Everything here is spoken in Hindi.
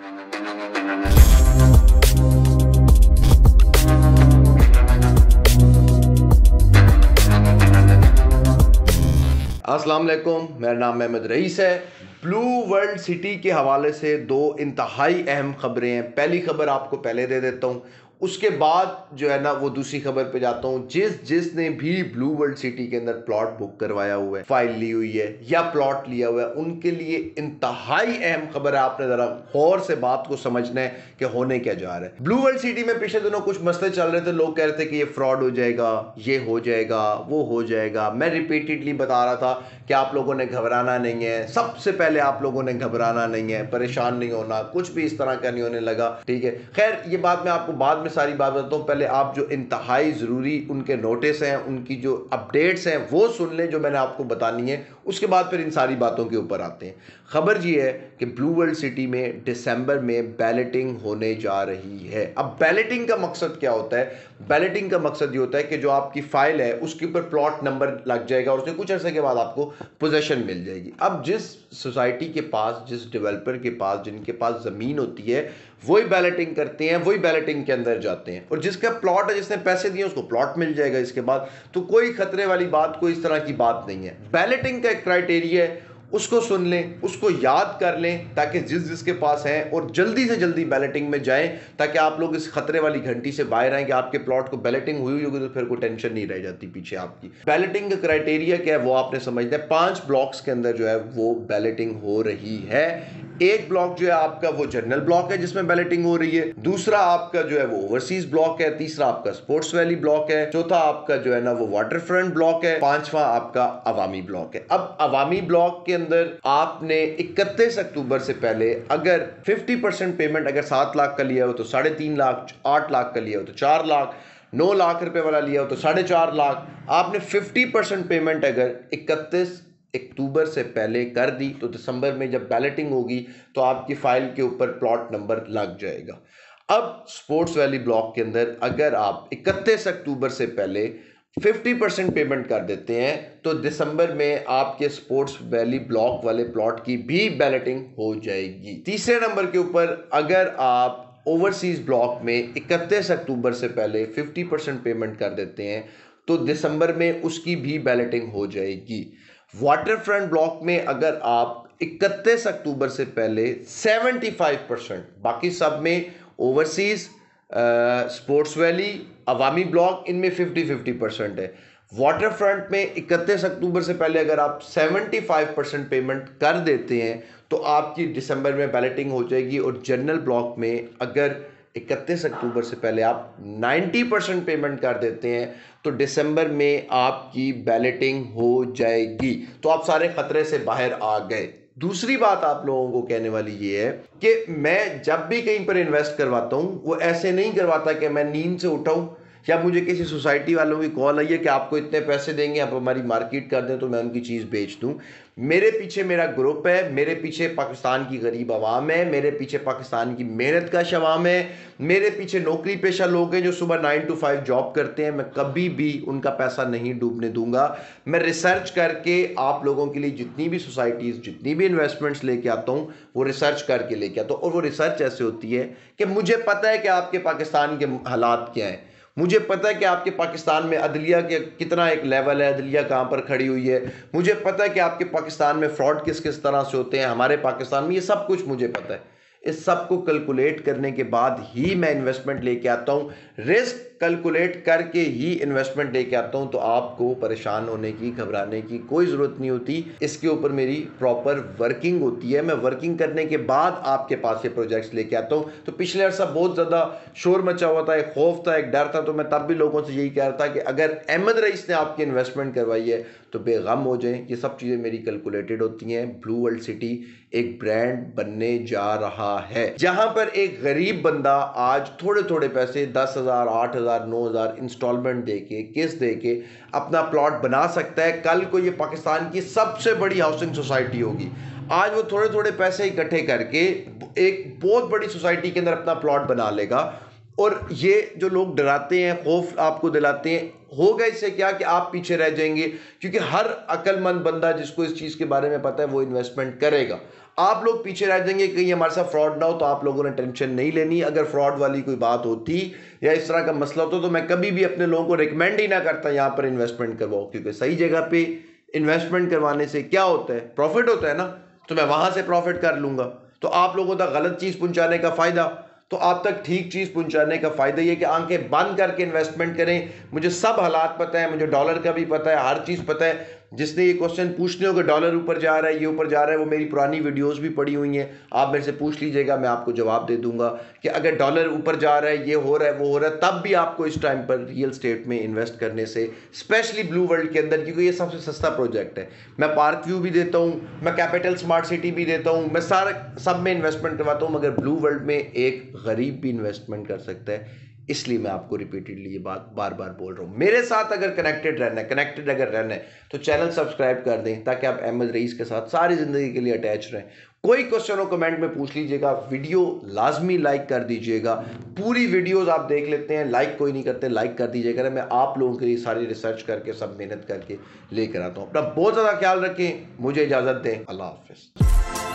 अस्सलाम वालेकुम, मेरा नाम अहमद रईस है। ब्लू वर्ल्ड सिटी के हवाले से दो इंतहाई अहम खबरें हैं। पहली खबर आपको पहले दे देता हूँ, उसके बाद जो है ना वो दूसरी खबर पे जाता हूँ। जिसने भी ब्लू वर्ल्ड सिटी के अंदर प्लॉट बुक करवाया हुआ है, फाइल ली हुई है या प्लॉट लिया हुआ है, उनके लिए इंतहाई अहम खबर है। आपने जरा गौर से बात को समझना है कि होने क्या जा रहा है। ब्लू वर्ल्ड सिटी में पिछले दिनों कुछ मसले चल रहे थे, लोग कह रहे थे कि ये फ्रॉड हो जाएगा, ये हो जाएगा, वो हो जाएगा। मैं रिपीटेडली बता रहा था कि आप लोगों ने घबराना नहीं है। सबसे पहले आप लोगों ने घबराना नहीं है, परेशान नहीं होना, कुछ भी इस तरह का नहीं होने लगा, ठीक है। खैर ये बात मैं आपको बाद में सारी बात बताता हूँ। पहले आप जो इंतहाई ज़रूरी उनके नोटिस हैं, उनकी जो अपडेट्स हैं वो सुन लें जो मैंने आपको बतानी है, उसके बाद फिर इन सारी बातों के ऊपर आते हैं। खबर ये है कि ब्लू वर्ल्ड सिटी में दिसंबर में बैलेटिंग होने जा रही है। अब बैलेटिंग का मकसद क्या होता है? बैलेटिंग का मकसद ये होता है कि जो आपकी फाइल है उसके ऊपर प्लॉट नंबर लग जाएगा और उसके कुछ अर्से के बाद आपको पोजेशन मिल जाएगी। अब जिस सोसाइटी के पास, जिस डेवलपर के पास, जिनके पास ज़मीन होती है, वही बैलेटिंग करते हैं, वही बैलेटिंग के अंदर जाते हैं, और जिसका प्लॉट है, जिसने पैसे दिए उसको प्लॉट मिल जाएगा इसके बाद। तो कोई खतरे वाली बात, कोई इस तरह की बात नहीं है। बैलेटिंग का एक क्राइटेरिया है, उसको सुन लें, उसको याद कर लें, ताकि जिसके पास है और जल्दी से जल्दी बैलेटिंग में जाएं, ताकि आप लोग इस खतरे वाली घंटी से बाहर आएं कि आपके प्लॉट को बैलेटिंग हुई होगी तो फिर कोई टेंशन नहीं रह जाती पीछे आपकी। बैलेटिंग का क्राइटेरिया क्या है वो आपने समझना है। 5 ब्लॉक्स के अंदर जो है वो बैलेटिंग हो रही है। एक ब्लॉक जो है आपका वो जनरल ब्लॉक है जिसमें बैलेटिंग हो रही है, दूसरा आपका जो है वो ओवरसीज ब्लॉक है, तीसरा आपका स्पोर्ट्स वैली ब्लॉक है, चौथा आपका जो है ना वो वाटर फ्रंट ब्लॉक है, पांचवा आपका अवामी ब्लॉक है। अब अवामी ब्लॉक के अंदर आपने 31 अक्टूबर से पहले अगर 50% पेमेंट अगर 7 लाख का लिया हो तो 3.5 लाख, 8 लाख का लिया हो तो 4 लाख, 9 लाख रुपए वाला लिया हो तो 4.5 लाख, आपने 50% पेमेंट अगर 31 अक्टूबर से पहले कर दी तो दिसंबर में जब बैलेटिंग होगी तो आपकी फाइल के ऊपर प्लॉट नंबर लग जाएगा। अब स्पोर्ट्स वैली ब्लॉक के अंदर अगर आप 31 अक्टूबर से पहले 50% पेमेंट कर देते हैं तो दिसंबर में आपके स्पोर्ट्स वैली ब्लॉक वाले प्लॉट की भी बैलेटिंग हो जाएगी। तीसरे नंबर के ऊपर अगर आप ओवरसीज ब्लॉक में 31 अक्टूबर से पहले 50% पेमेंट कर देते हैं तो दिसंबर में उसकी भी बैलेटिंग हो जाएगी। वाटर फ्रंट ब्लॉक में अगर आप 31 अक्टूबर से पहले 75%, बाकी सब में ओवरसीज, स्पोर्ट्स वैली, अवामी ब्लॉक, इनमें 50-50% है। वाटर फ्रंट में 31 अक्टूबर से पहले अगर आप 75% पेमेंट कर देते हैं तो आपकी दिसंबर में बैलेटिंग हो जाएगी, और जनरल ब्लॉक में अगर 31 अक्टूबर से पहले आप 90% पेमेंट कर देते हैं तो दिसंबर में आपकी बैलेटिंग हो जाएगी। तो आप सारे खतरे से बाहर आ गए। दूसरी बात आप लोगों को कहने वाली ये है कि मैं जब भी कहीं पर इन्वेस्ट करवाता हूं वो ऐसे नहीं करवाता कि मैं नींद से उठाऊं या मुझे किसी सोसाइटी वालों की कॉल आई है कि आपको इतने पैसे देंगे, आप हमारी मार्केट कर दें तो मैं उनकी चीज़ बेच दूं। मेरे पीछे मेरा ग्रुप है, मेरे पीछे पाकिस्तान की गरीब आवाम है, मेरे पीछे पाकिस्तान की मेहनत का शवाम है, मेरे पीछे नौकरी पेशा लोग हैं जो सुबह 9 to 5 जॉब करते हैं। मैं कभी भी उनका पैसा नहीं डूबने दूंगा। मैं रिसर्च करके आप लोगों के लिए जितनी भी सोसाइटीज़, जितनी भी इन्वेस्टमेंट्स लेके आता हूँ वो रिसर्च करके लेके आता हूँ, और वो रिसर्च ऐसे होती है कि मुझे पता है कि आपके पाकिस्तान के हालात क्या हैं, मुझे पता है कि आपके पाकिस्तान में अदलिया के कितना एक लेवल है, अदलिया कहाँ पर खड़ी हुई है, मुझे पता है कि आपके पाकिस्तान में फ्रॉड किस किस तरह से होते हैं, हमारे पाकिस्तान में ये सब कुछ मुझे पता है। इस सब को कैलकुलेट करने के बाद ही मैं इन्वेस्टमेंट लेके आता हूँ, रिस्क कैलकुलेट करके ही इन्वेस्टमेंट लेके आता हूँ। तो आपको परेशान होने की, घबराने की कोई ज़रूरत नहीं होती। इसके ऊपर मेरी प्रॉपर वर्किंग होती है। मैं वर्किंग करने के बाद आपके पास ये प्रोजेक्ट्स लेके आता हूँ। तो पिछले अर्सा बहुत ज़्यादा शोर मचा हुआ था, एक खौफ था, एक डर था, तो मैं तब भी लोगों से यही कह रहा था कि अगर अहमद रईस ने आपकी इन्वेस्टमेंट करवाई है तो बेगम हो जाएं। ये सब चीज़ें मेरी कैलकुलेटेड होती हैं। ब्लू वर्ल्ड सिटी एक ब्रांड बनने जा रहा है जहां पर एक गरीब बंदा आज थोड़े थोड़े पैसे 10,000, 8,000, 9,000 इंस्टॉलमेंट देके, किस्त देके अपना प्लॉट बना सकता है। कल को ये पाकिस्तान की सबसे बड़ी हाउसिंग सोसाइटी होगी। आज वो थोड़े थोड़े पैसे इकट्ठे करके एक बहुत बड़ी सोसाइटी के अंदर अपना प्लॉट बना लेगा। और ये जो लोग डराते हैं, खौफ आपको दिलाते हैं, होगा इससे क्या कि आप पीछे रह जाएंगे, क्योंकि हर अक्लमंद बंदा जिसको इस चीज़ के बारे में पता है वो इन्वेस्टमेंट करेगा। आप लोग पीछे रह जाएंगे, कहीं हमारे साथ फ्रॉड ना हो, तो आप लोगों ने टेंशन नहीं लेनी। अगर फ्रॉड वाली कोई बात होती या इस तरह का मसला होता तो मैं कभी भी अपने लोगों को रिकमेंड ही ना करता यहाँ पर इन्वेस्टमेंट करवाओ, क्योंकि सही जगह पे इन्वेस्टमेंट करवाने से क्या होता है, प्रॉफिट होता है ना, तो मैं वहां से प्रॉफिट कर लूंगा। तो आप लोगों तक गलत चीज़ पहुंचाने का फ़ायदा, तो आप तक ठीक चीज़ पहुंचाने का फ़ायदा ये कि आंखें बंद करके इन्वेस्टमेंट करें। मुझे सब हालात पता है, मुझे डॉलर का भी पता है, हर चीज़ पता है। जिसने ये क्वेश्चन पूछने हो कि डॉलर ऊपर जा रहा है, ये ऊपर जा रहा है, वो मेरी पुरानी वीडियोस भी पड़ी हुई हैं, आप मेरे से पूछ लीजिएगा, मैं आपको जवाब दे दूंगा कि अगर डॉलर ऊपर जा रहा है, ये हो रहा है, वो हो रहा है, तब भी आपको इस टाइम पर रियल स्टेट में इन्वेस्ट करने से, स्पेशली ब्लू वर्ल्ड के अंदर, क्योंकि ये सबसे सस्ता प्रोजेक्ट है। मैं पार्क व्यू भी देता हूँ, मैं कैपिटल स्मार्ट सिटी भी देता हूँ, मैं सारा सब में इन्वेस्टमेंट करवाता हूँ, मगर ब्लू वर्ल्ड में एक गरीब भी इन्वेस्टमेंट कर सकता है। इसलिए मैं आपको रिपीटेडली ये बात बार बार बोल रहा हूँ। मेरे साथ अगर कनेक्टेड रहना है तो चैनल सब्सक्राइब कर दें, ताकि आप अहमद रईस के साथ सारी ज़िंदगी के लिए अटैच रहें। कोई क्वेश्चन हो कमेंट में पूछ लीजिएगा, वीडियो लाजमी लाइक कर दीजिएगा। पूरी वीडियोस आप देख लेते हैं, लाइक कोई नहीं करते, लाइक कर दीजिएगा। मैं आप लोगों के लिए सारी रिसर्च करके सब मेहनत करके लेकर आता हूँ। अपना बहुत ज़्यादा ख्याल रखें, मुझे इजाज़त दें, अल्लाह हाफिज़।